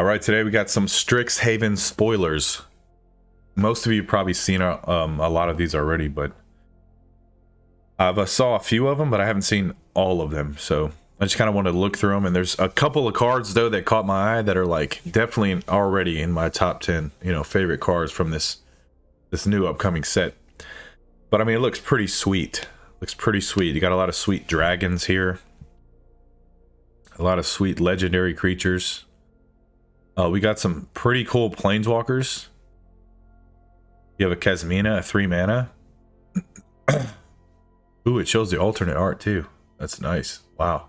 All right, today we got some Strixhaven spoilers. Most of you have probably seen a lot of these already, but I've saw a few of them, but I haven't seen all of them. So I just kind of wanted to look through them. And there's a couple of cards though that caught my eye that are like definitely already in my top 10, favorite cards from this new upcoming set. But I mean, it looks pretty sweet. Looks pretty sweet. You got a lot of sweet dragons here. A lot of sweet legendary creatures. We got some pretty cool planeswalkers. You have a Kasmina, a 3 mana. Ooh, it shows the alternate art too. That's nice. Wow.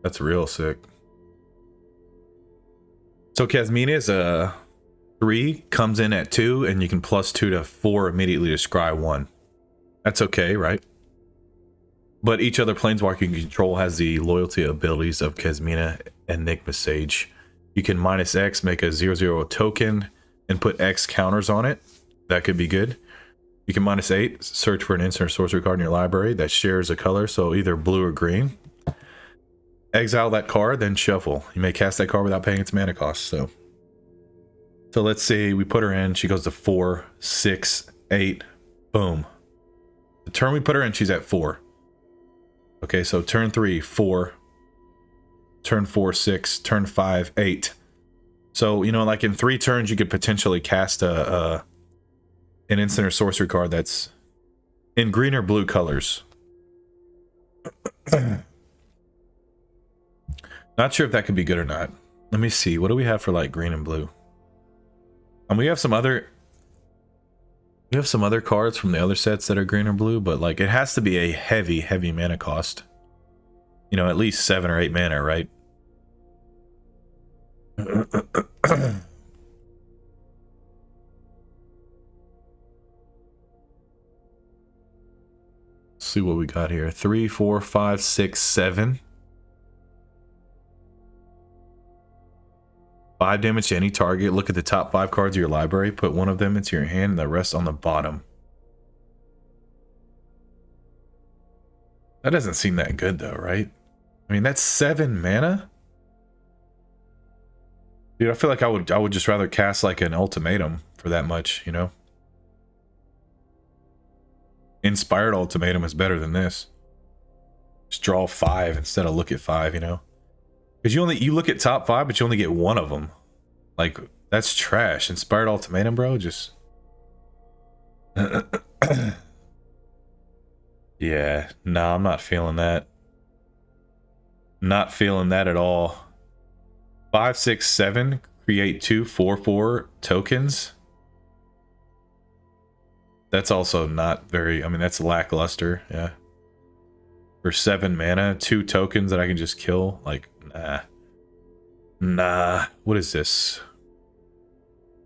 That's real sick. So Kasmina is a 3, comes in at 2, and you can +2 to 4 immediately to scry 1. That's okay, right? But each other planeswalker you control has the loyalty abilities of Kasmina and Enigma Sage. You can -X, make a 0/0 token, and put X counters on it. That could be good. You can -8, search for an instant or sorcery card in your library that shares a color, so either blue or green. Exile that card, then shuffle. You may cast that card without paying its mana cost. So let's see, we put her in, she goes to 4, 6, 8, boom. The turn we put her in, she's at 4. Okay, so turn 3, 4. Turn 4, 6. Turn 5, 8. So, like in 3 turns, you could potentially cast an instant or sorcery card that's in green or blue colors. Not sure if that could be good or not. Let me see. What do we have for like green and blue? And we have some other cards from the other sets that are green or blue, but like it has to be a heavy mana cost. At least 7 or 8 mana, right? Let's see what we got here. 3, 4, 5, 6, 7. 5 damage to any target. Look at the top 5 cards of your library. Put one of them into your hand and the rest on the bottom. That doesn't seem that good though, right? I mean, that's 7 mana? Dude, I feel like I would just rather cast like an ultimatum for that much, Inspired ultimatum is better than this. Just draw 5 instead of look at 5, Because you look at top 5, but you only get one of them. Like, that's trash. Inspired ultimatum, bro, just... Yeah, nah, I'm not feeling that. Not feeling that at all. 5, 6, 7, create 2 4/4 tokens. That's also not very... I mean, that's lackluster, yeah. For 7 mana, 2 tokens that I can just kill, like... Nah. What is this?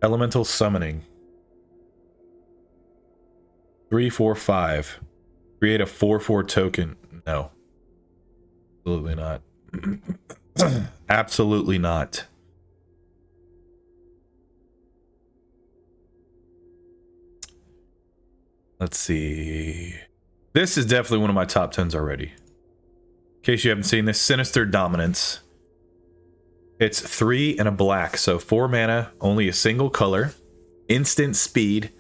Elemental summoning. 3, 4, 5. Create a 4/4 token. No. Absolutely not. Absolutely not. Let's see. This is definitely one of my top 10s already. In case you haven't seen this, Sinister Dominance. It's 3 and a black, so 4 mana, only a single color, instant speed,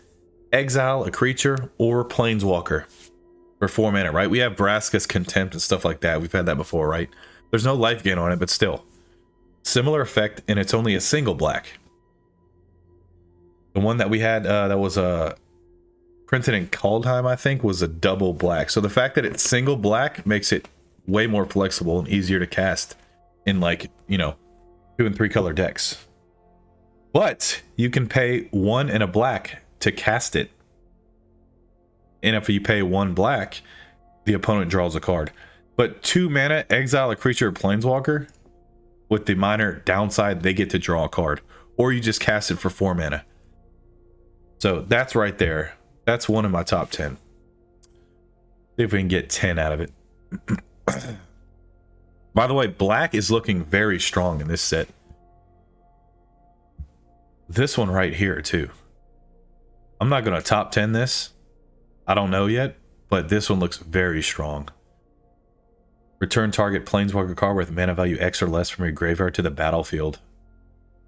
exile a creature or planeswalker for 4 mana, right? We have Vraska's Contempt and stuff like that. We've had that before, right? There's no life gain on it, but still. Similar effect, and it's only a single black. The one that we had that was printed in Kaldheim, I think, was a double black. So the fact that it's single black makes it way more flexible and easier to cast in like, 2 and 3 color decks. But you can pay 1 and a black to cast it. And if you pay 1 black, the opponent draws a card. But 2 mana, exile a creature or planeswalker, with the minor downside, they get to draw a card. Or you just cast it for 4 mana. So that's right there. That's one of my top 10. See if we can get 10 out of it. By the way, black is looking very strong in this set. This one right here, too. I'm not going to top 10 this. I don't know yet, but this one looks very strong. Return target planeswalker card with mana value X or less from your graveyard to the battlefield.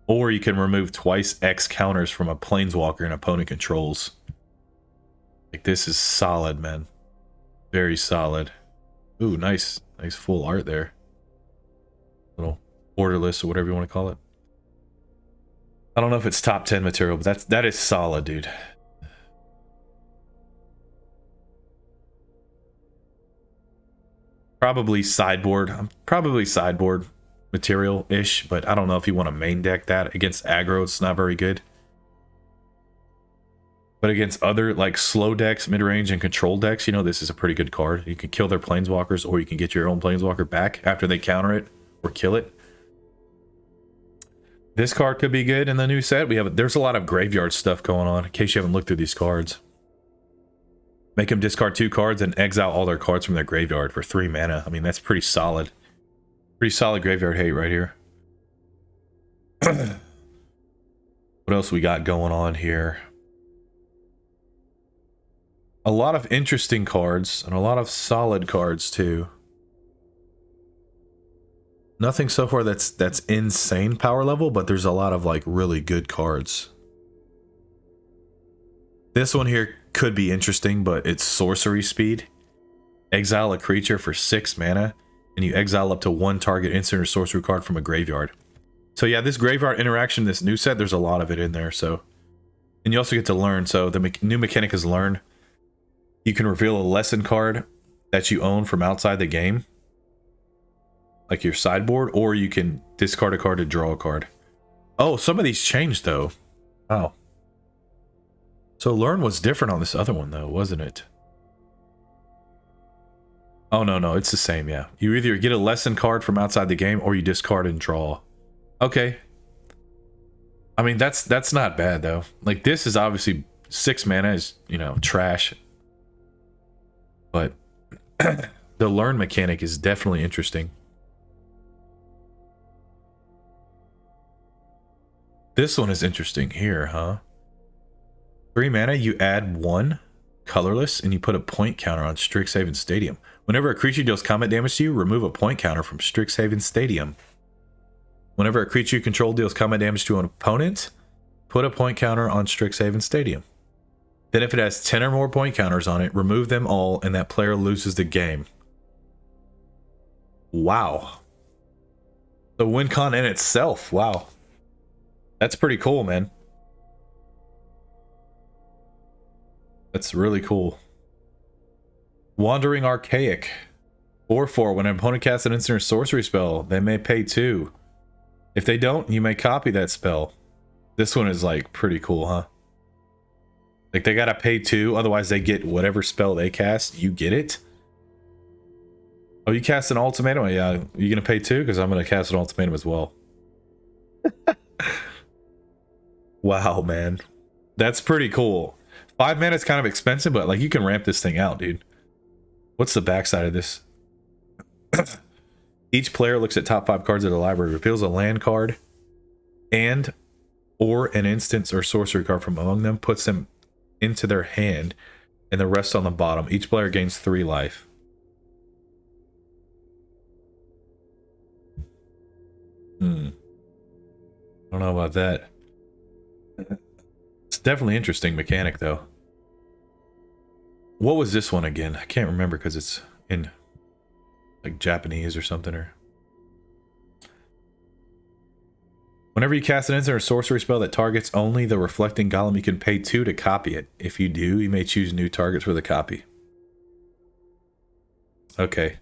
Or you can remove twice X counters from a planeswalker an opponent controls. Like, this is solid, man. Very solid. Ooh, nice. Nice full art there. Little borderless or whatever you want to call it. I don't know if it's top 10 material, but that is solid, dude. Probably sideboard. Probably sideboard material-ish, but I don't know if you want to main deck that. Against aggro, it's not very good. But against other, like, slow decks, mid-range, and control decks, you know, this is a pretty good card. You can kill their planeswalkers, or you can get your own planeswalker back after they counter it, or kill it. This card could be good in the new set. There's a lot of graveyard stuff going on, in case you haven't looked through these cards. Make them discard 2 cards and exile all their cards from their graveyard for 3 mana. I mean, that's pretty solid. Pretty solid graveyard hate right here. What else we got going on here? A lot of interesting cards and a lot of solid cards too. Nothing so far that's insane power level, but there's a lot of like really good cards. This one here could be interesting, but it's sorcery speed. Exile a creature for 6 mana, and you exile up to 1 target instant or sorcery card from a graveyard. So yeah, this graveyard interaction, this new set, there's a lot of it in there. So, and you also get to learn. So the new mechanic is learn. You can reveal a lesson card that you own from outside the game, like your sideboard, or you can discard a card to draw a card. Oh, some of these changed though. Wow. So learn was different on this other one though, wasn't it? Oh no, it's the same, yeah. You either get a lesson card from outside the game or you discard and draw. Okay. I mean, that's not bad though. Like, this is obviously 6 mana is, you know, trash. But the learn mechanic is definitely interesting. This one is interesting here, huh? 3 mana, you add 1 colorless and you put a point counter on Strixhaven Stadium. Whenever a creature deals combat damage to you, remove a point counter from Strixhaven Stadium. Whenever a creature you control deals combat damage to an opponent, put a point counter on Strixhaven Stadium. Then if it has 10 or more point counters on it, remove them all and that player loses the game. Wow. The win con in itself, wow. That's pretty cool, man. That's really cool. Wandering Archaic. 4/4. When an opponent casts an instant or sorcery spell, they may pay 2. If they don't, you may copy that spell. This one is like pretty cool, huh? Like, they gotta pay 2, otherwise they get whatever spell they cast, you get it. Oh, you cast an ultimatum? Yeah, you gonna pay 2? Because I'm gonna cast an ultimatum as well. Wow, man. That's pretty cool. 5 mana is kind of expensive, but like, you can ramp this thing out, dude. What's the backside of this? Each player looks at top 5 cards of the library, reveals a land card, and or an instance or sorcery card from among them, puts them into their hand, and the rest on the bottom. Each player gains 3 life. I don't know about that. It's definitely interesting mechanic, though. What was this one again? I can't remember because it's in like Japanese or something. Or whenever you cast an instant or sorcery spell that targets only the reflecting golem, you can pay 2 to copy it. If you do, you may choose new targets for the copy. Okay.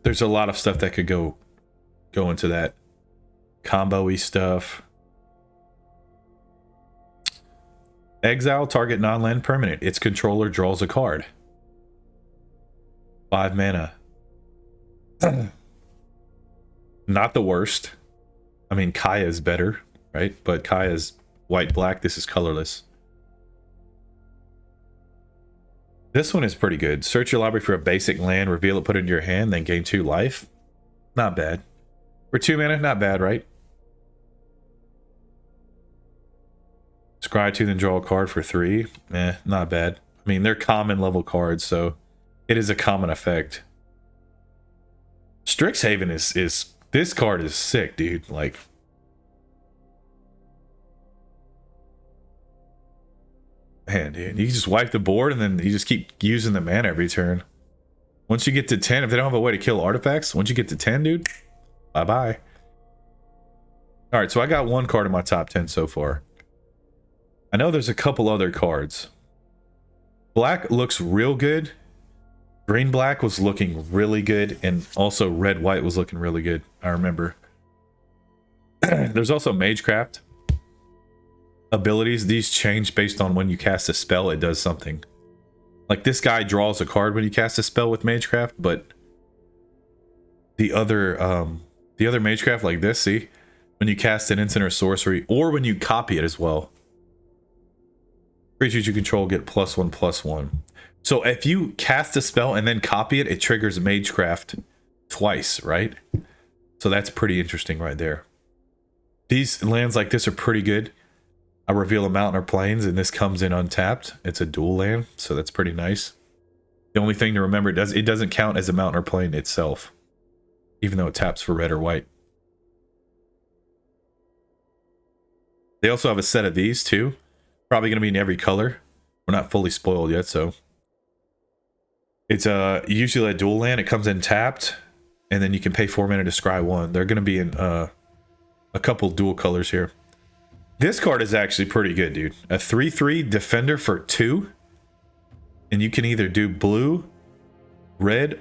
There's a lot of stuff that could go into that combo-y stuff. Exile target non-land permanent. Its controller draws a card. 5 mana. Not the worst. I mean, Kaya is better, right? But Kaya is white-black. This is colorless. This one is pretty good. Search your library for a basic land, reveal it, put it into your hand, then gain 2 life. Not bad. For 2 mana, not bad, right? Scry 2, then draw a card for 3. Not bad. I mean, they're common level cards, so it is a common effect. Strixhaven is this card is sick, dude. Like, man, dude, you just wipe the board and then you just keep using the mana every turn. Once you get to 10, if they don't have a way to kill artifacts, once you get to 10, dude, bye-bye. All right, so I got one card in my top 10 so far. I know there's a couple other cards. Black looks real good. Green black was looking really good, and also red white was looking really good. I remember. There's also Magecraft abilities. These change based on when you cast a spell. It does something. Like this guy draws a card when you cast a spell with Magecraft, but the other Magecraft, like this, see, when you cast an instant or sorcery, or when you copy it as well. Creatures you control get +1/+1. So if you cast a spell and then copy it, it triggers Magecraft twice, right? So that's pretty interesting right there. These lands like this are pretty good. I reveal a mountain or plains, and this comes in untapped. It's a dual land, so that's pretty nice. The only thing to remember, it doesn't count as a mountain or plain itself, even though it taps for red or white. They also have a set of these too. Probably going to be in every color. We're not fully spoiled yet, so it's usually a dual land. It comes in tapped, and then you can pay 4 mana to scry 1. They're going to be in a couple dual colors here. This card is actually pretty good, dude. A 3/3 defender for 2, and you can either do blue, red.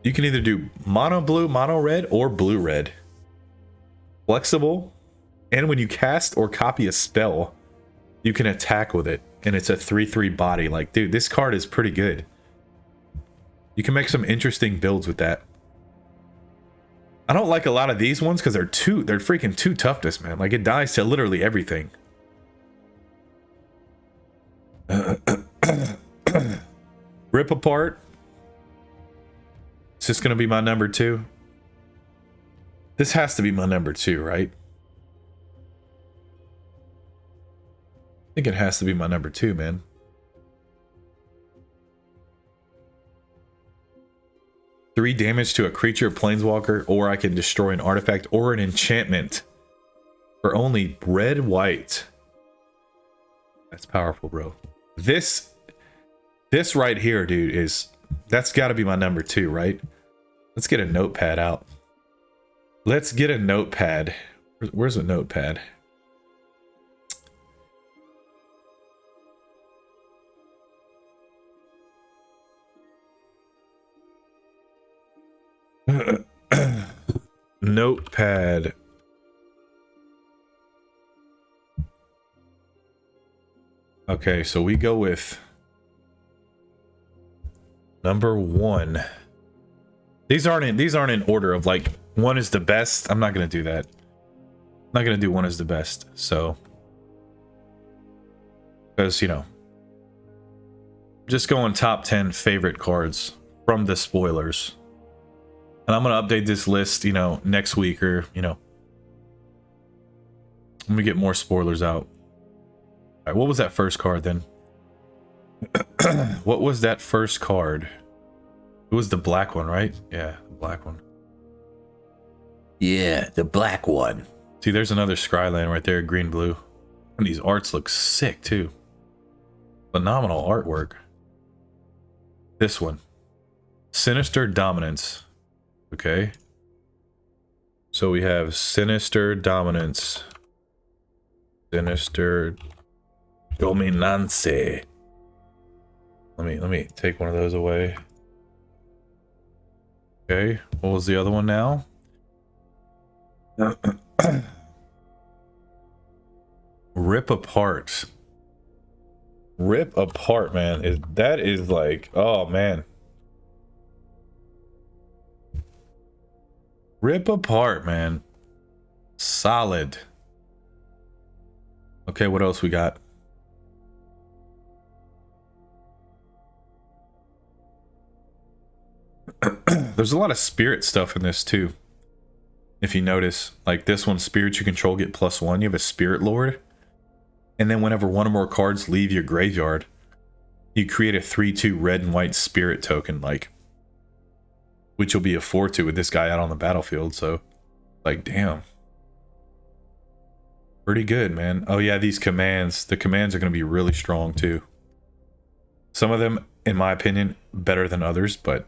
You can either do mono blue, mono red, or blue red. Flexible, and when you cast or copy a spell, you can attack with it, and it's a 3/3 body. Like, dude, this card is pretty good. You can make some interesting builds with that. I don't like a lot of these ones because they're freaking too toughness, man. Like, it dies to literally everything. Rip Apart. Is this gonna be my number 2? This has to be my number 2, right? I think it has to be my number 2, man. Three damage to a creature, planeswalker, or I can destroy an artifact or an enchantment for only red white. That's powerful, bro. This right here, dude, that's got to be my number 2, right? Let's get a notepad out. Let's get a notepad. Where's a notepad? Notepad. Okay, so we go with number 1. These aren't in order of like 1 is the best. I'm not gonna do that. I'm not gonna do 1 is the best. So, because, you know, just going top 10 favorite cards from the spoilers. And I'm going to update this list, you know, next week, or, you know, let me get more spoilers out. All right, what was that first card then? What was that first card? It was the black one, right? Yeah, the black one. Yeah, the black one. See, there's another Scryland right there, green blue. And these arts look sick too. Phenomenal artwork. This one, Sinister Dominance. Okay, so we have Sinister Dominance, Sinister Dominance. Let me take one of those away. Okay, what was the other one now? Rip Apart. Rip Apart, man. That is like, oh man. Rip Apart, man. Solid. Okay, what else we got? There's a lot of spirit stuff in this too. If you notice, like this one, spirits you control get +1. You have a spirit lord. And then whenever one or more cards leave your graveyard, you create a 3/2 red and white spirit token, like, which will be a 4/2 with this guy out on the battlefield. So, like, damn. Pretty good, man. Oh yeah, these commands. The commands are going to be really strong too. Some of them, in my opinion, better than others, but...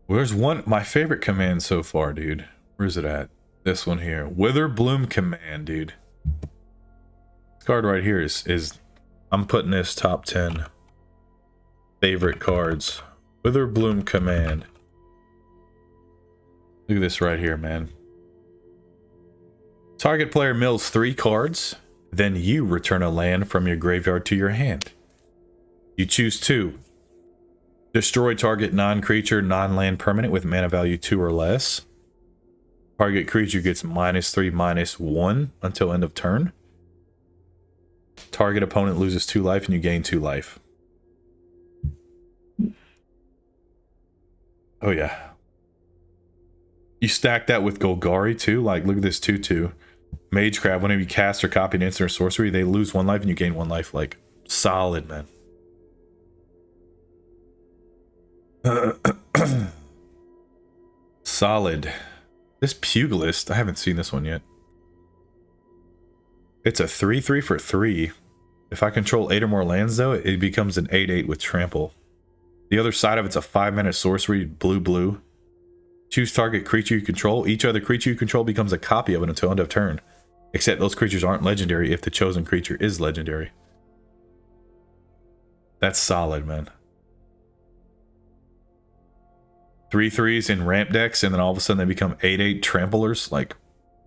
Where's one... My favorite command so far, dude. Where's it at? This one here. Witherbloom Command, dude. This card right here is... I'm putting this top 10 favorite cards. Witherbloom Command. Look at this right here, man. Target player mills 3 cards, then you return a land from your graveyard to your hand. You choose 2. Destroy target non-creature, non-land permanent with mana value 2 or less. Target creature gets -3/-1 until end of turn. Target opponent loses 2 life and you gain 2 life. Oh yeah. You stack that with Golgari too. Like, look at this 2/2. Magecraft, whenever you cast or copy an instant or sorcery, they lose 1 life and you gain 1 life. Like, solid, man. Solid. This Pugilist, I haven't seen this one yet. It's a 3/3 for 3. If I control 8 or more lands, though, it becomes an 8/8 with trample. The other side of it's a 5-mana sorcery, blue. Choose target creature you control. Each other creature you control becomes a copy of it until end of turn. Except those creatures aren't legendary if the chosen creature is legendary. That's solid, man. 3/3s in ramp decks, and then all of a sudden they become 8/8 tramplers. Like,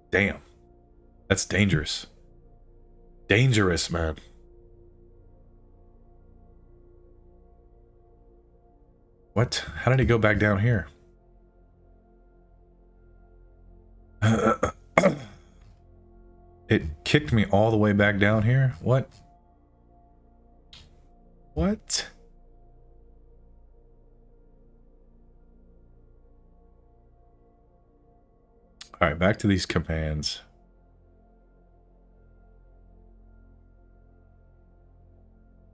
damn. That's dangerous. Dangerous, man. What? How did it go back down here? It kicked me all the way back down here? What? What? Alright, back to these commands.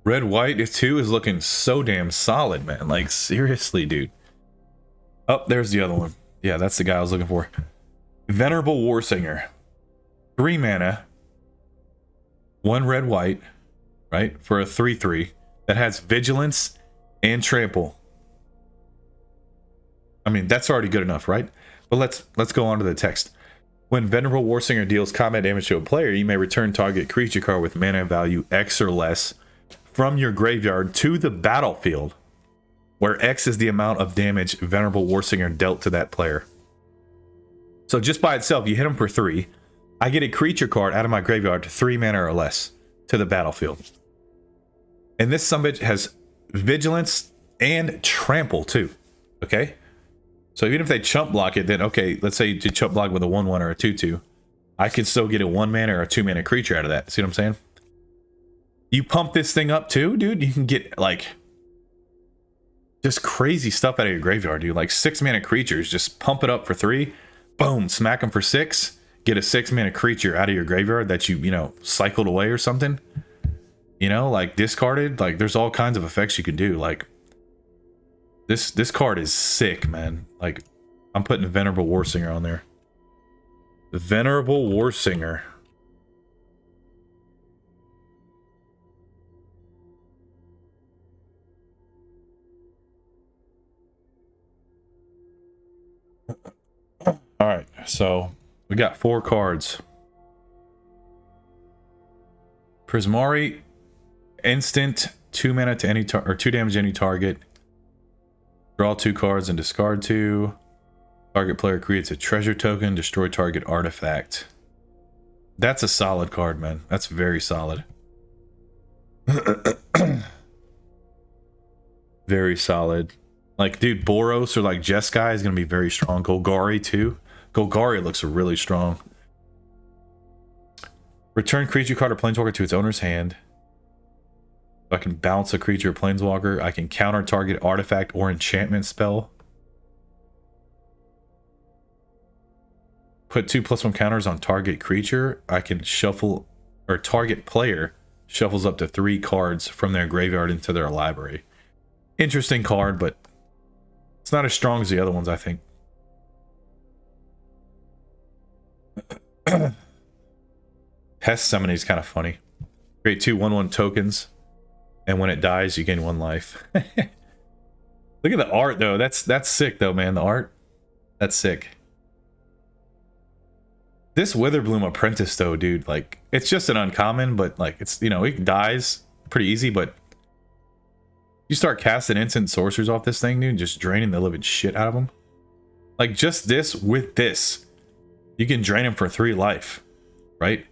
Red White 2 is looking so damn solid, man. Like, seriously, dude. Oh, there's the other one. Yeah, that's the guy I was looking for. Venerable Warsinger. 3 mana. 1 red white, right? For a 3/3 that has vigilance and trample. I mean, that's already good enough, right? But let's go on to the text. When Venerable Warsinger deals combat damage to a player, you may return target creature card with mana value X or less from your graveyard to the battlefield, where X is the amount of damage Venerable Warsinger dealt to that player. So just by itself, you hit him for 3. I get a creature card out of my graveyard to 3 mana or less to the battlefield. And this summit has vigilance and trample too. Okay? So even if they chump block it, then okay, let's say you chump block with a 1/1 or a 2/2. I can still get a 1 mana or a 2 mana creature out of that. See what I'm saying? You pump this thing up too, dude, you can get like just crazy stuff out of your graveyard, dude. Like 6 mana creatures, just pump it up for 3. Boom, smack them for 6. Get a 6 mana creature out of your graveyard that you know, cycled away or something. You know, like discarded. Like there's all kinds of effects you can do. Like this card is sick, man. Like I'm putting Venerable Warsinger on there. Venerable Warsinger. All right, so we got 4 cards. Prismari, instant, 2 mana to any or 2 damage to any target. Draw 2 cards and discard 2. Target player creates a treasure token. Destroy target artifact. That's a solid card, man. That's very solid. Very solid. Like, dude, Boros or like Jeskai is gonna be very strong. Golgari too. Golgari looks really strong. Return creature card or planeswalker to its owner's hand. If I can bounce a creature or planeswalker, I can counter target artifact or enchantment spell. Put 2/+1 counters on target creature. I can shuffle, or target player shuffles up to 3 cards from their graveyard into their library. Interesting card, but it's not as strong as the other ones, I think. Pest Summoning is kind of funny. Create 2 1/1 tokens, and when it dies, you gain 1 life. Look at the art, though. That's sick, though, man. The art, that's sick. This Witherbloom Apprentice, though, dude, like, it's just an uncommon, but, like, it's, you know, it dies pretty easy, but you start casting instant sorcerers off this thing, dude, just draining the living shit out of them. Like, just this with this, you can drain him for 3 life, right?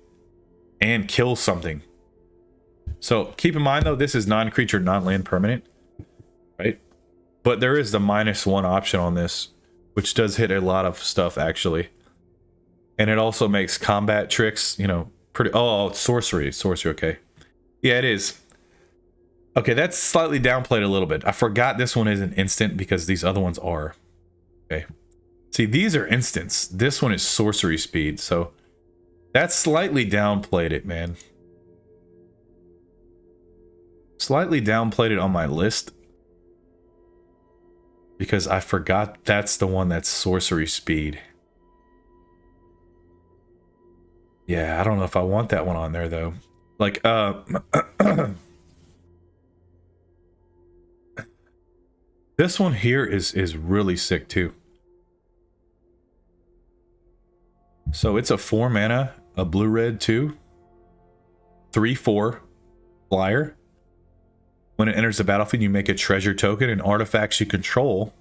And kill something. So, keep in mind, though, this is non-creature, non-land permanent, right? But there is the -1 option on this, which does hit a lot of stuff, actually. And it also makes combat tricks, you know, pretty... Oh, it's sorcery. Sorcery, okay. Yeah, it is. Okay, that's slightly downplayed a little bit. I forgot this one isn't instant because these other ones are. Okay. See, these are instants. This one is sorcery speed, so... That's slightly downplayed it, man. Slightly downplayed it on my list. Because I forgot that's the one that's sorcery speed. Yeah, I don't know if I want that one on there, though. Like, this one here is really sick, too. So it's a 4 mana, a blue-red 2, 3/4 flyer. When it enters the battlefield, you make a treasure token, and artifacts you control.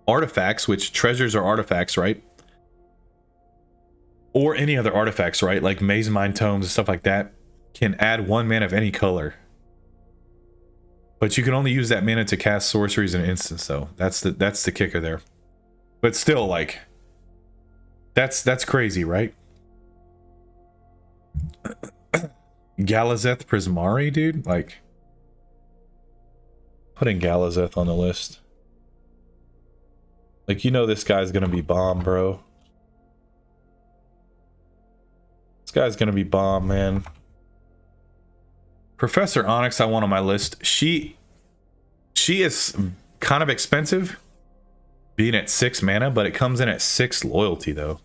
Artifacts, which treasures are artifacts, right? Or any other artifacts, right? Like Maze Mind Tomes and stuff like that, can add 1 mana of any color. But you can only use that mana to cast sorceries in an instance, though. That's the kicker there. But still, like, that's crazy, right? Galazeth Prismari, dude, like, putting Galazeth on the list. Like, you know this guy's gonna be bomb, bro. This guy's gonna be bomb, man. Professor Onyx I want on my list. She is kind of expensive, being at 6 mana, but it comes in at 6 loyalty, though.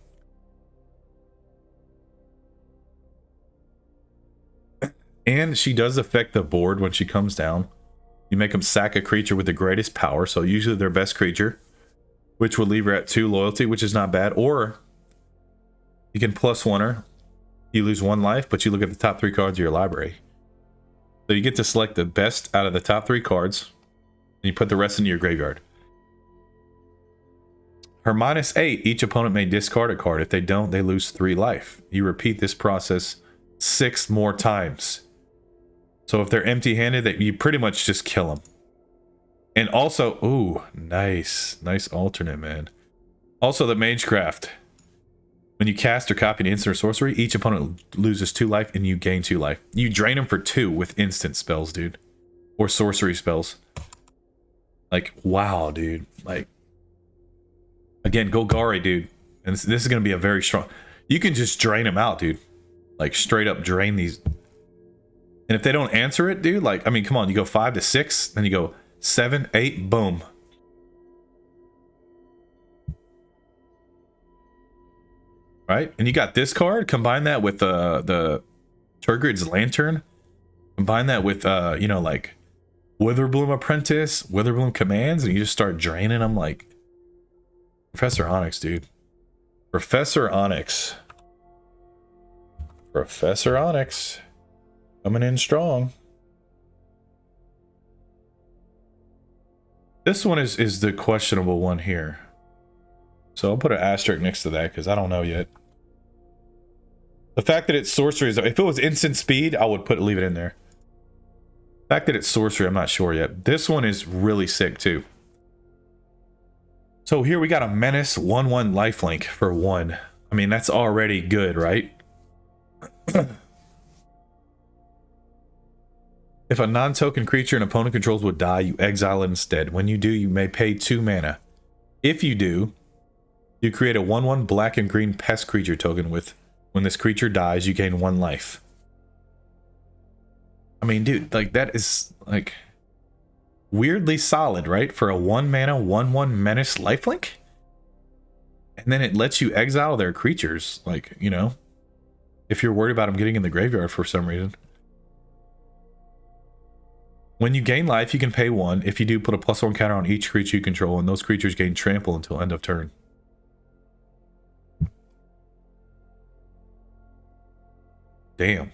And she does affect the board when she comes down. You make them sack a creature with the greatest power, so usually their best creature, which would leave her at 2 loyalty, which is not bad. Or you can +1 her. You lose 1 life, but you look at the top 3 cards of your library. So you get to select the best out of the top 3 cards, and you put the rest into your graveyard. Her -8, each opponent may discard a card. If they don't, they lose 3 life. You repeat this process 6 more times. So if they're empty-handed, you pretty much just kill them. And also, ooh, nice alternate, man. Also, the Magecraft. When you cast or copy an instant or sorcery, each opponent loses 2 life and you gain 2 life. You drain them for 2 with instant spells, dude. Or sorcery spells. Like, wow, dude. Like, again, Golgari, dude. And this is going to be a very strong... You can just drain them out, dude. Like, straight up drain these. And if they don't answer it, dude, like, I mean, come on. You go 5 to 6, then you go 7, 8, boom. Right? And you got this card. Combine that with the Turgid's Lantern. Combine that with, you know, like, Witherbloom Apprentice, Witherbloom Commands, and you just start draining them like... Professor Onyx, dude. Professor Onyx. Professor Onyx. Coming in strong. This one is the questionable one here. So I'll put an asterisk next to that because I don't know yet. The fact that it's sorcery is... If it was instant speed, I would leave it in there. The fact that it's sorcery, I'm not sure yet. This one is really sick too. So here we got a Menace 1/1 lifelink for 1. I mean, that's already good, right? If a non-token creature an opponent controls would die, you exile it instead. When you do, you may pay 2 mana. If you do, you create a 1/1 black and green pest creature token with... When this creature dies, you gain 1 life. I mean, dude, like that is like weirdly solid, right? For a 1-mana 1/1 menace lifelink. And then it lets you exile their creatures, like, you know, if you're worried about them getting in the graveyard for some reason. When you gain life, you can pay 1. If you do, put a +1 counter on each creature you control, and those creatures gain trample until end of turn. Damn.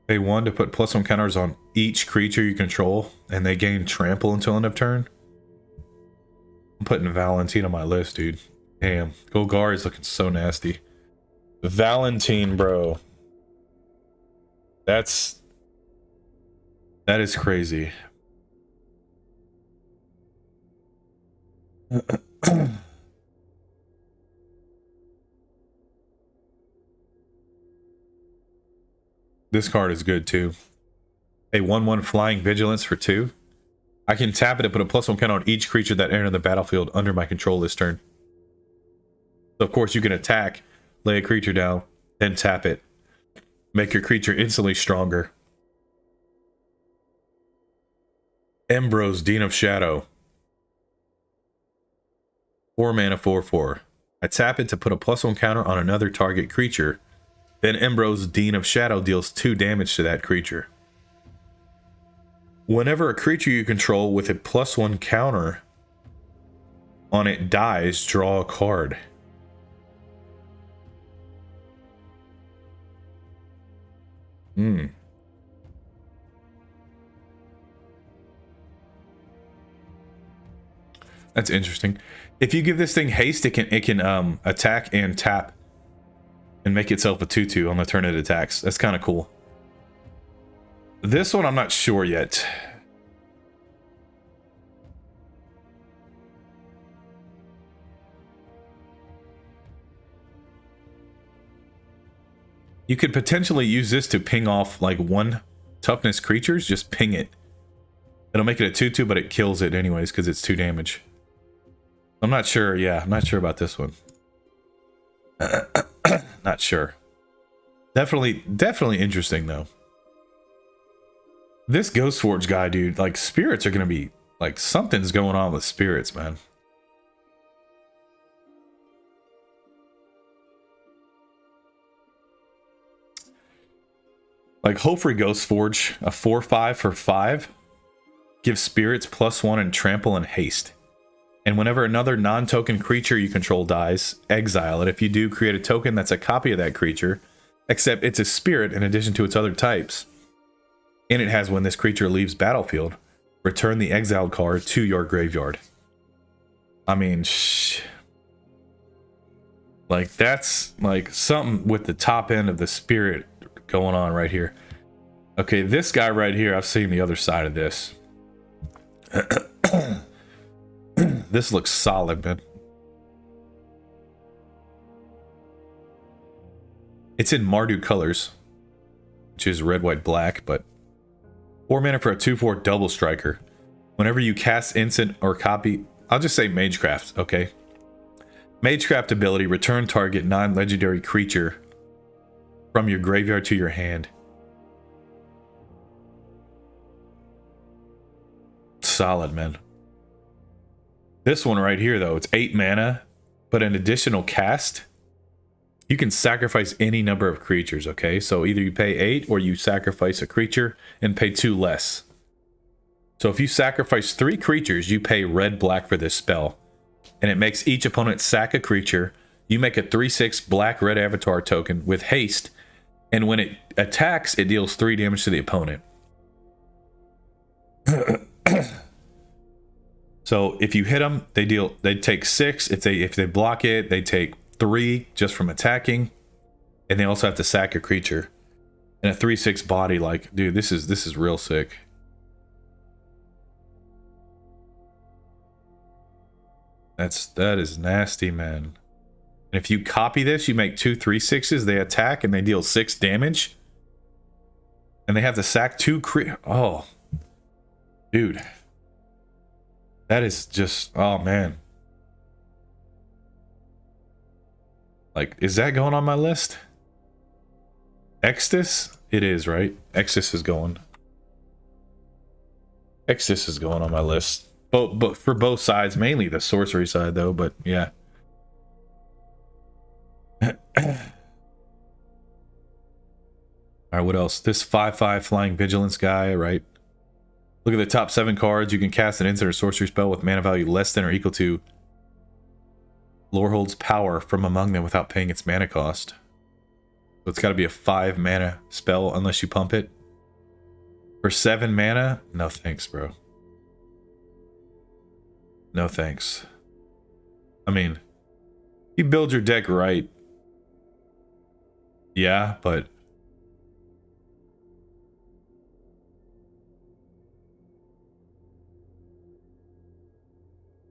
Pay 1 to put +1 counters on each creature you control, and they gain trample until end of turn. I'm putting Valentine on my list, dude. Damn. Golgari is looking so nasty. Valentine, bro. That is crazy. This card is good too. A 1/1 flying vigilance for 2. I can tap it and put a +1 counter on each creature that entered the battlefield under my control this turn. So of course you can attack, lay a creature down, then tap it. Make your creature instantly stronger. Embrose, Dean of Shadow. 4 mana 4/4. I tap it to put a +1 counter on another target creature. Then Embrose, Dean of Shadow deals 2 damage to that creature. Whenever a creature you control with a +1 counter on it dies, draw a card. That's interesting. If you give this thing haste, it can attack and tap and make itself a 2/2 on the turn it attacks. That's kind of cool. This one I'm not sure yet. You could potentially use this to ping off like 1 toughness creatures. Just ping it. It'll make it a 2/2, but it kills it anyways because it's 2 damage. I'm not sure. Yeah, I'm not sure about this one. Not sure. Definitely interesting though. This Ghostforge guy, dude, like spirits are gonna be like something's going on with spirits, man. Like Hopefrey Ghostforge, a 4/5 for 5, gives spirits +1 and trample and haste. And whenever another non-token creature you control dies, exile it. If you do, create a token that's a copy of that creature, except it's a spirit in addition to its other types. And it has, when this creature leaves battlefield, return the exiled card to your graveyard. I mean, like that's like something with the top end of the spirit going on right here. Okay, this guy right here, I've seen the other side of this. This looks solid, man. It's in Mardu colors, which is red, white, black, but 4 mana for a 2/4 double striker. Whenever you cast instant or copy, I'll just say Magecraft, okay? Magecraft ability, return target non-legendary creature from your graveyard to your hand. Solid, man. This one right here, though, it's 8 mana, but an additional cast. You can sacrifice any number of creatures, okay? So either you pay 8 or you sacrifice a creature and pay 2 less. So if you sacrifice 3 creatures, you pay red-black for this spell. And it makes each opponent sack a creature. You make a 3/6 black-red avatar token with haste. And when it attacks, it deals 3 damage to the opponent. So if you hit them, they take 6. If they block it, they take 3 just from attacking, and they also have to sack a creature. And a 3/6 body, like, dude, this is real sick. That is nasty, man. And if you copy this, you make 2 3/6s. They attack and they deal 6 damage, and they have to sack 2 Oh, dude. That is just, oh man. Like, is that going on my list? Extus? It is, right? Extus is going. Extus is going on my list. But for both sides, mainly the sorcery side though, but yeah. Alright, what else? This 5/5 flying vigilance guy, right? Look at the top 7 cards. You can cast an instant or sorcery spell with mana value less than or equal to Lorehold's power from among them without paying its mana cost. So it's got to be a 5 mana spell unless you pump it. For 7 mana? No thanks, bro. No thanks. I mean, you build your deck right. Yeah, but...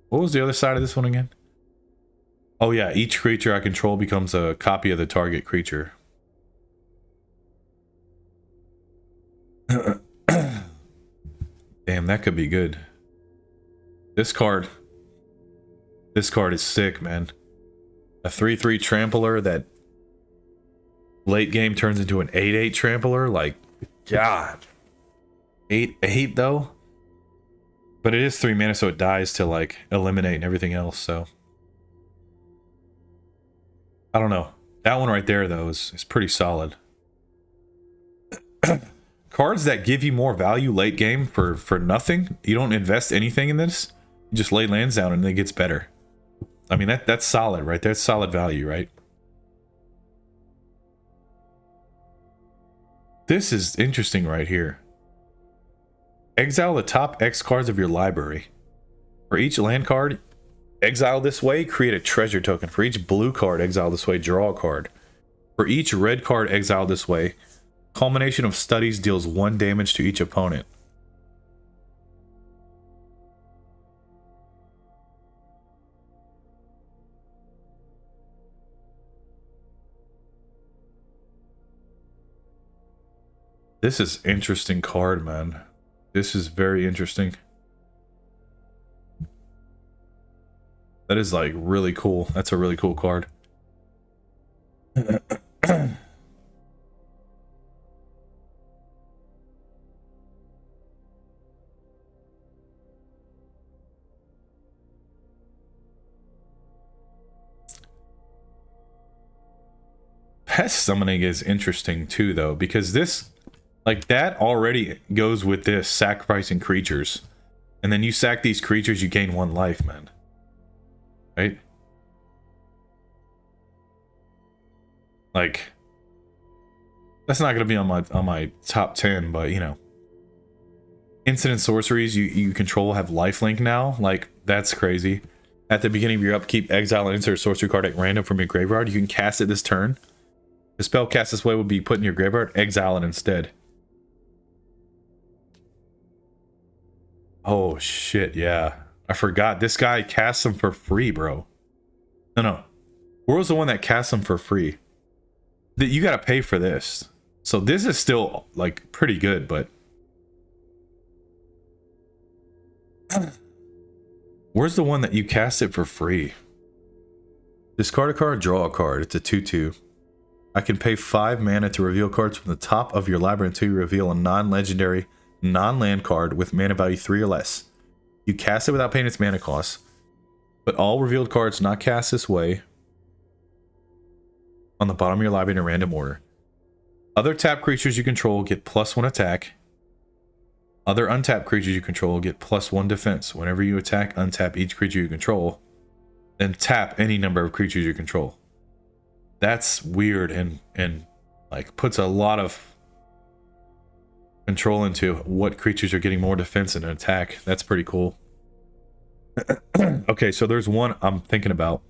What was the other side of this one again? Oh yeah, each creature I control becomes a copy of the target creature. Damn, that could be good. This card is sick, man. A 3/3 trampler that late game turns into an 8/8 trampler, like, God. 8/8 though? But it is 3 mana, so it dies to like eliminate and everything else, so. I don't know. That one right there though is pretty solid. Cards that give you more value late game for nothing. You don't invest anything in this. You just lay lands down and it gets better. I mean that's solid right there. That's solid value, right? This is interesting right here. Exile the top X cards of your library. For each land card, exile this way, create a treasure token. For each blue card, exile this way, draw a card. For each red card, exile this way, culmination of studies deals 1 damage to each opponent. This is interesting card, man. This is very interesting. That is like really cool. That's a really cool card. Pest summoning is interesting too, though, because this, like, that already goes with this sacrificing creatures, and then you sack these creatures, you gain 1 life, man. Right? Like, that's not gonna be on my top 10, but you know, instant sorceries you control have lifelink now. Like, that's crazy. At the beginning of your upkeep, exile and insert a sorcery card at random from your graveyard. You can cast it this turn. The spell cast this way would be put in your graveyard. Exile it instead. Oh shit, yeah. I forgot. This guy casts them for free, bro. No. Where was the one that casts them for free? You gotta pay for this. So this is still, like, pretty good, but... Where's the one that you cast it for free? Discard a card, draw a card. It's a 2/2. I can pay 5 mana to reveal cards from the top of your library until you reveal a non-legendary, non-land card with mana value 3 or less. You cast it without paying its mana cost, but all revealed cards not cast this way on the bottom of your library in a random order. Other tapped creatures you control get +1 attack. Other untapped creatures you control get +1 defense. Whenever you attack, untap each creature you control, then tap any number of creatures you control. That's weird and like puts a lot of control into what creatures are getting more defense and attack. That's pretty cool. Okay, so there's one I'm thinking about.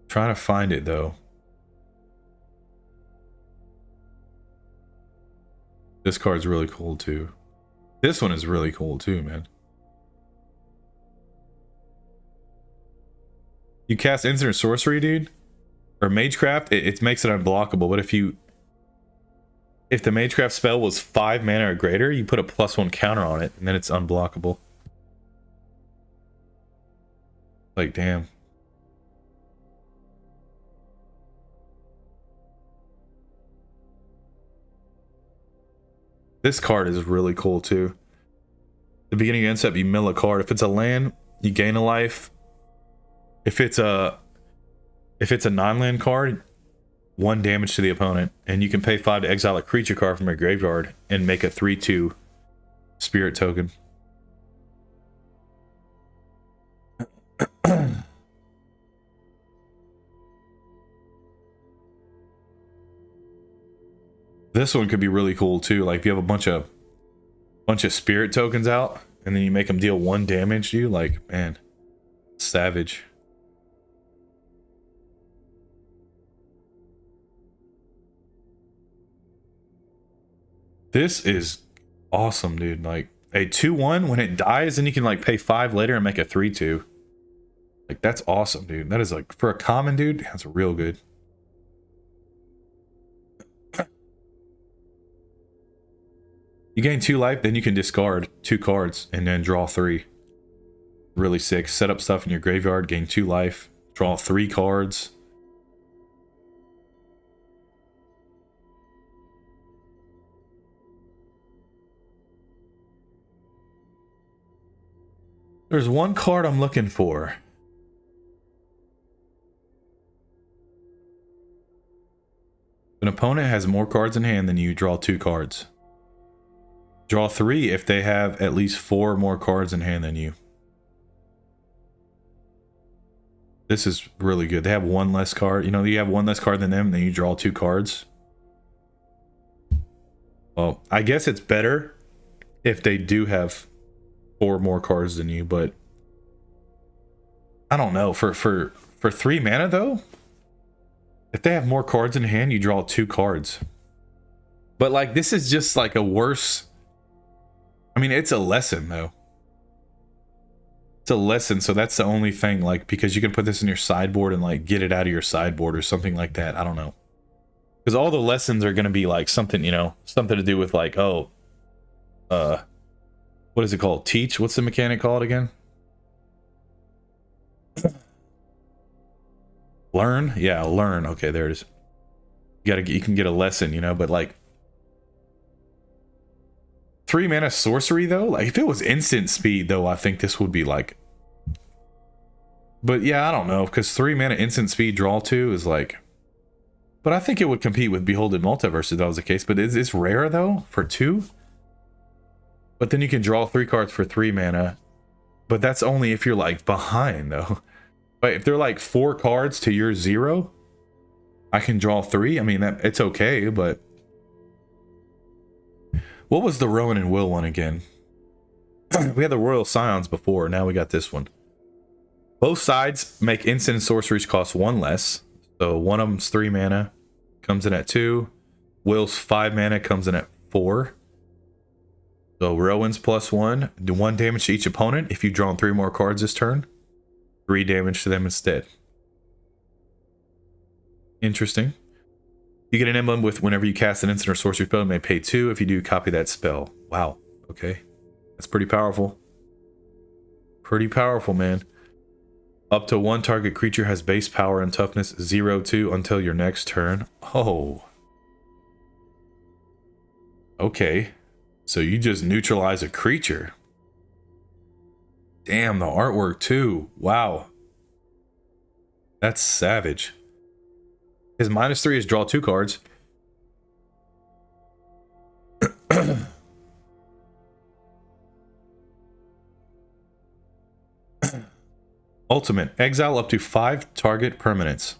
Trying to find it though. This card's really cool too. This one is really cool too, man. You cast instant or sorcery, dude, or magecraft, it makes it unblockable. But if the magecraft spell was 5 mana or greater, you put a +1 counter on it, and then it's unblockable. Like, damn. This card is really cool too. At the beginning of end step, you mill a card. If it's a land, you gain a life. If it's a non-land card, 1 damage to the opponent, and you can pay 5 to exile a creature card from your graveyard and make a 3/2 spirit token. This one could be really cool too. Like if you have a bunch of spirit tokens out, and then you make them deal 1 damage to you. Like, man, savage. This is awesome, dude. Like a 2/1 when it dies, and you can like pay 5 later and make a 3/2. Like that's awesome, dude. That is like for a common, dude. That's real good. You gain 2 life, then you can discard 2 cards and then draw 3. Really sick. Set up stuff in your graveyard, gain 2 life, draw 3 cards. There's one card I'm looking for. An opponent has more cards in hand than you, draw 2 cards. Draw 3 if they have at least 4 more cards in hand than you. This is really good. They have 1 less card. You know, you have 1 less card than them, then you draw 2 cards. Well, I guess it's better if they do have 4 more cards than you, but I don't know. For 3 mana though, if they have more cards in hand, you draw 2 cards. But like this is just like a worse. I mean, it's a lesson though. It's a lesson, so that's the only thing, like, because you can put this in your sideboard and like get it out of your sideboard or something like that. I don't know. Because all the lessons are gonna be like something, you know, something to do with like, oh, what is it called? Teach? What's the mechanic called again? Learn? Yeah, learn. Okay, there it is. You can get a lesson, you know, but like 3 mana sorcery though, like if it was instant speed though, I think this would be like, but yeah, I don't know, because 3 mana instant speed draw 2 is like, but I think it would compete with Beholded Multiverse if that was the case. But it's rare though for 2. But then you can draw 3 cards for 3 mana, but that's only if you're like behind though. But if they're like 4 cards to your 0, I can draw 3. I mean, it's okay, but what was the Rowan and Will one again? We had the Royal Scions before, now we got this one. Both sides make instant and sorceries cost 1 less. So one of them's 3 mana, comes in at 2. Will's 5 mana, comes in at 4. So Rowan's +1, do 1 damage to each opponent. If you've drawn 3 more cards this turn, 3 damage to them instead. Interesting. You get an emblem with whenever you cast an instant or sorcery spell, you may pay 2. If you do, copy that spell. Wow. Okay. That's pretty powerful. Pretty powerful, man. Up to 1 target creature has base power and toughness 0-2 until your next turn. Oh. Okay. So you just neutralize a creature. Damn, the artwork too. Wow. That's savage. His -3 is draw 2 cards. Ultimate. Exile up to 5 target permanents.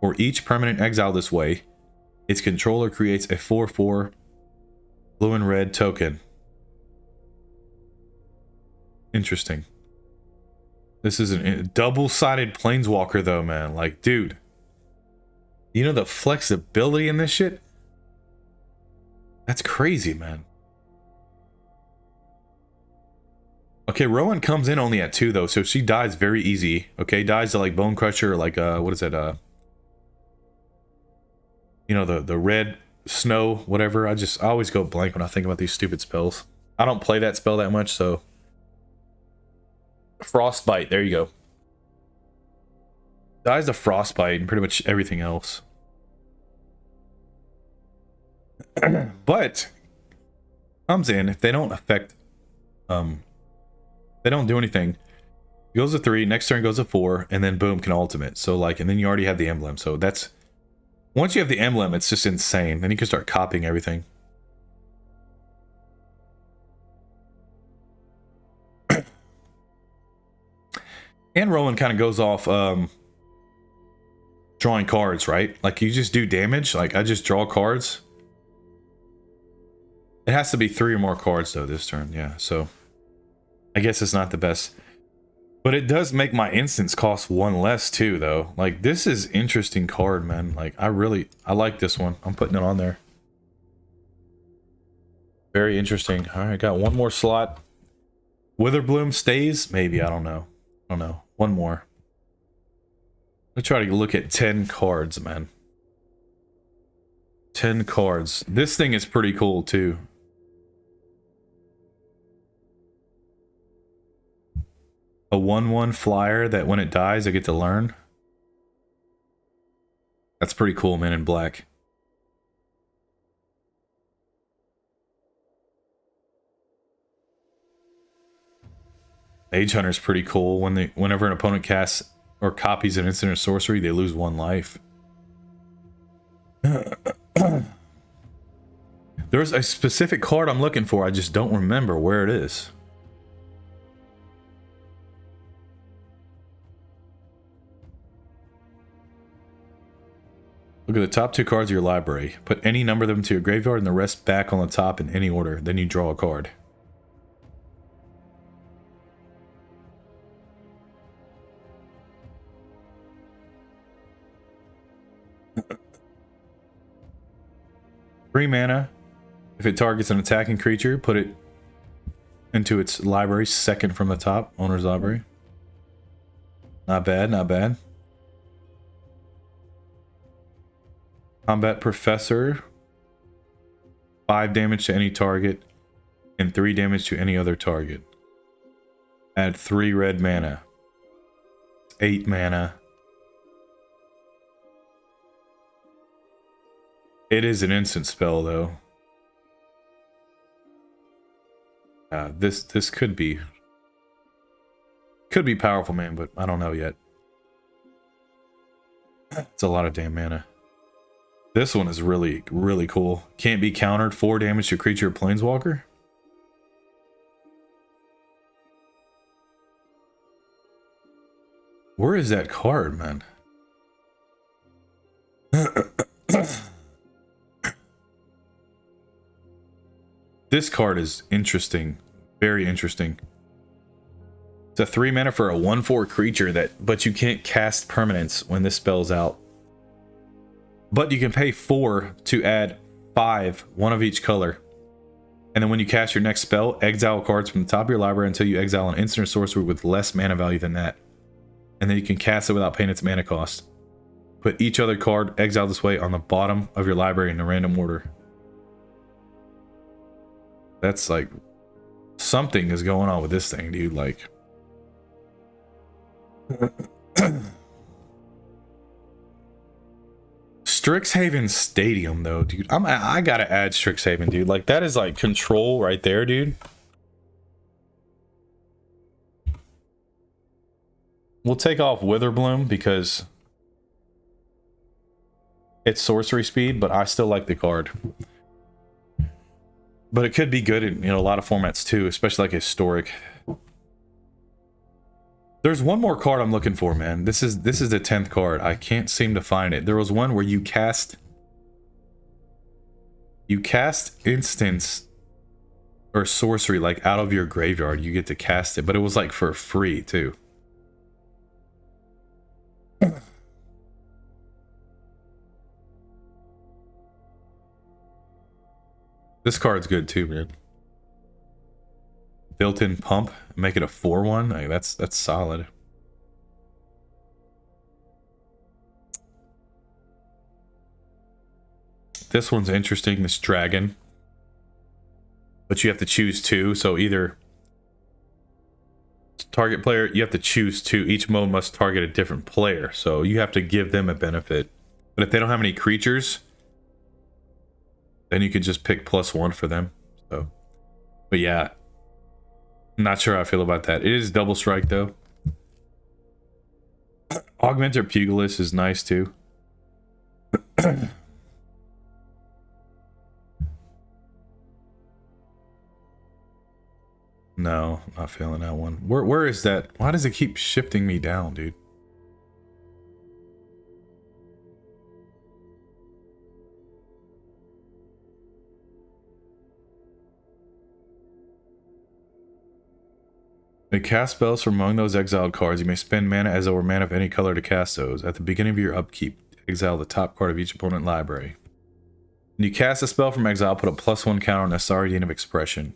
For each permanent exile this way, its controller creates a 4/4 blue and red token. Interesting. This is a double-sided planeswalker though, man. Like, dude. You know the flexibility in this shit? That's crazy, man. Okay, Rowan comes in only at 2 though, so she dies very easy. Okay, dies to like Bone Crusher or like what is it? You know, the red snow, whatever. I always go blank when I think about these stupid spells. I don't play that spell that much, so Frostbite, there you go. Dies to Frostbite and pretty much everything else. But Comes in, if they don't affect, they don't do anything. Goes to 3, next turn goes to 4, and then boom, can ultimate. So like, and then you already have the emblem. So that's, once you have the emblem, it's just insane. Then you can start copying everything. And Roland kind of goes off drawing cards, right? Like you just do damage. Like I just draw cards. It has to be 3 or more cards though this turn. Yeah, so I guess it's not the best. But it does make my instants cost 1 less too though. Like this is interesting card, man. Like I like this one. I'm putting it on there. Very interesting. All right, got one more slot. Witherbloom stays? Maybe, I don't know. One more. Let's try to look at 10 cards, man. 10 cards. This thing is pretty cool too. A 1/1 flyer that when it dies I get to learn. That's pretty cool, man, in black. Mage Hunter's pretty cool. Whenever an opponent casts or copies an instant or sorcery, they lose 1 life. There's a specific card I'm looking for. I just don't remember where it is. Look at the top 2 cards of your library. Put any number of them to your graveyard and the rest back on the top in any order. Then you draw a card. Three mana. If it targets an attacking creature, put it into its library, second from the top, owner's library. Not bad, not bad. Combat Professor. 5 damage to any target and 3 damage to any other target. Add 3 red mana. 8 mana. It is an instant spell though. This could be powerful, man, but I don't know yet. It's a lot of damn mana. This one is really, really cool. Can't be countered. 4 damage to creature or planeswalker. Where is that card, man? This card is interesting. Very interesting. It's a 3 mana for a 1/4 creature but you can't cast permanents when this spell's out. But you can pay 4 to add 5, 1 of each color. And then when you cast your next spell, exile cards from the top of your library until you exile an instant or sorcery with less mana value than that. And then you can cast it without paying its mana cost. Put each other card exiled this way on the bottom of your library in a random order. That's like, something is going on with this thing, dude. Like, Strixhaven Stadium, though, dude. I gotta add Strixhaven, dude. Like, that is like control right there, dude. We'll take off Witherbloom because it's sorcery speed, but I still like the card. But it could be good in a lot of formats too, especially like historic. There's one more card I'm looking for, man. This is the 10th card. I can't seem to find it. There was one where you cast instants or sorcery like out of your graveyard. You get to cast it, but it was like for free too. This card's good too, man. Built-in pump, make it a 4/1. Like, that's solid. This one's interesting, this dragon. But you have to choose 2, so either target player, you have to choose 2. Each mode must target a different player, so you have to give them a benefit. But if they don't have any creatures, then you can just pick +1 for them. So But yeah, not sure how I feel about that. It is double strike though. Augmenter Pugilist is nice too. No, not feeling that one. Where is that? Why does it keep shifting me down, dude? May cast spells from among those exiled cards. You may spend mana as or mana of any color to cast those. At the beginning of your upkeep, exile the top card of each opponent library. When you cast a spell from exile, put a +1 counter on a Sardine of Expression.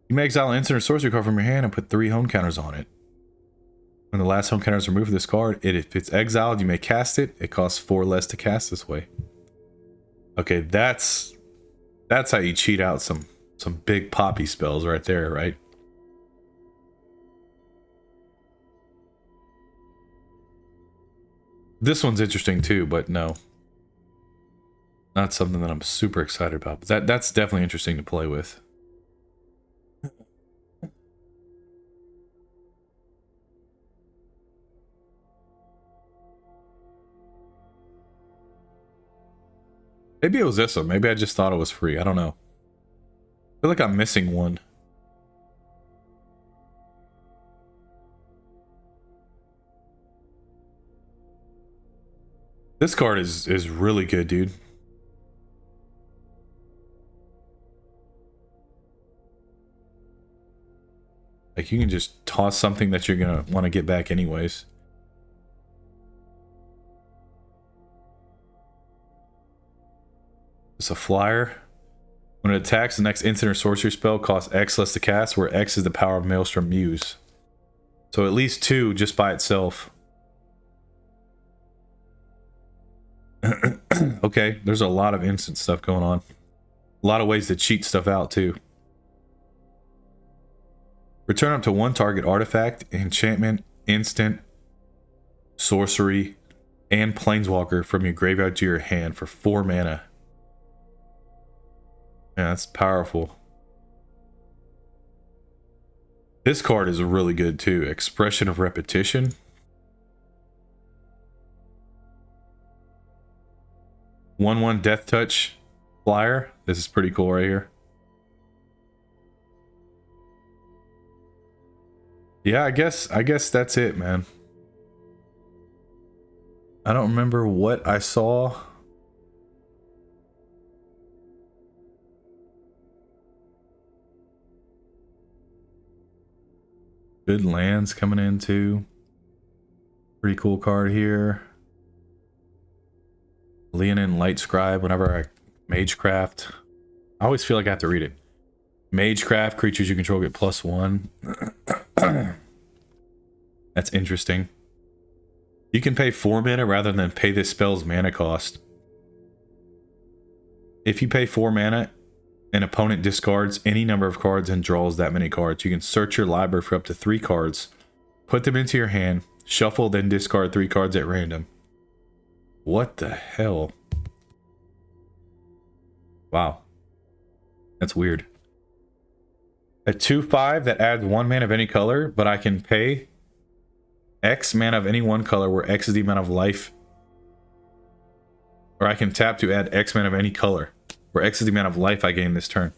You may exile an instant or sorcery card from your hand and put 3 home counters on it. When the last home counter is removed from this card, if it's exiled, you may cast it. It costs 4 less to cast this way. Okay, that's how you cheat out some big poppy spells right there, right? This one's interesting too, but no. Not something that I'm super excited about. But that's definitely interesting to play with. Maybe it was this one. Maybe I just thought it was free. I don't know. I feel like I'm missing one. This card is really good, dude. Like, you can just toss something that you're gonna want to get back anyways. It's a flyer. When it attacks, the next instant or sorcery spell costs X less to cast, where X is the power of Maelstrom Muse. So at least 2 just by itself. Okay, there's a lot of instant stuff going on. A lot of ways to cheat stuff out too. Return up to 1 target artifact, enchantment, instant, sorcery, and planeswalker from your graveyard to your hand for 4 mana. Yeah, that's powerful. This card is really good too. Expression of Repetition. One Death Touch flyer. This is pretty cool right here. Yeah, I guess that's it, man. I don't remember what I saw. Good lands coming in too. Pretty cool card here. Leonin Light Scribe. Whenever I Magecraft, I always feel like I have to read it. Magecraft, creatures you control get +1. That's interesting. You can pay 4 mana rather than pay this spell's mana cost. If you pay 4 mana, an opponent discards any number of cards and draws that many cards. You can search your library for up to 3 cards, put them into your hand, shuffle, then discard 3 cards at random. What the hell? Wow. That's weird. A 2/5 that adds 1 mana of any color, but I can pay X mana of any one color where X is the amount of life. Or I can tap to add X mana of any color where X is the amount of life I gain this turn.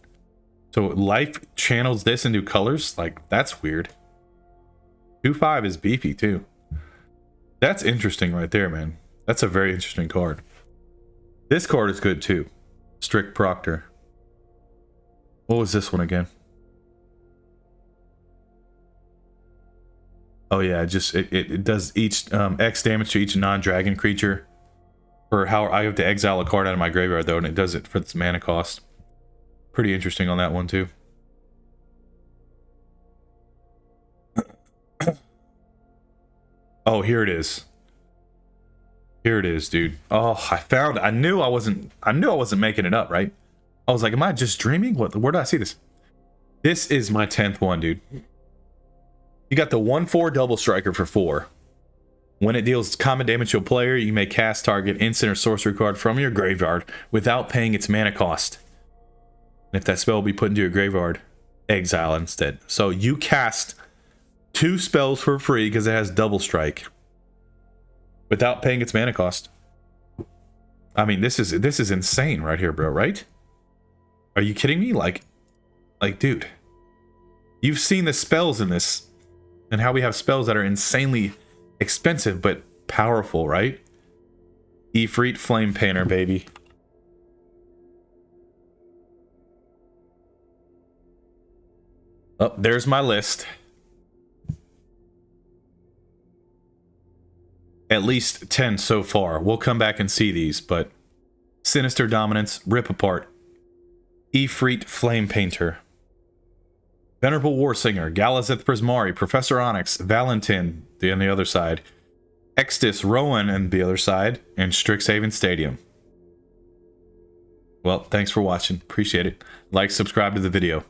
So life channels this into colors? Like, that's weird. 2/5 is beefy too. That's interesting right there, man. That's a very interesting card. This card is good too. Strict Proctor. What was this one again? Oh yeah, it does each X damage to each non-dragon creature. For how I have to exile a card out of my graveyard though, and it does it for its mana cost. Pretty interesting on that one too. Oh, here it is. Here it is, dude. Oh, I knew I wasn't making it up, right? I was like, am I just dreaming? Where did I see this? This is my 10th one, dude. You got the 1/4 double striker for 4. When it deals common damage to a player, you may cast target instant or sorcery card from your graveyard without paying its mana cost. And if that spell will be put into your graveyard, exile instead. So you cast 2 spells for free because it has double strike without paying its mana cost. I mean, this is insane right here, bro, right? Are you kidding me? Like, dude, you've seen the spells in this and how we have spells that are insanely expensive but powerful, right? Ifrit Flame Painter, baby. Oh, there's my list. At least 10 so far. We'll come back and see these, but Sinister Dominance, Rip Apart, Ifrit Flame Painter, Venerable Warsinger, Galazeth Prismari, Professor Onyx, Valentin on the other side, Extus Rowan on the other side, and Strixhaven Stadium. Well, thanks for watching. Appreciate it. Like, subscribe to the video.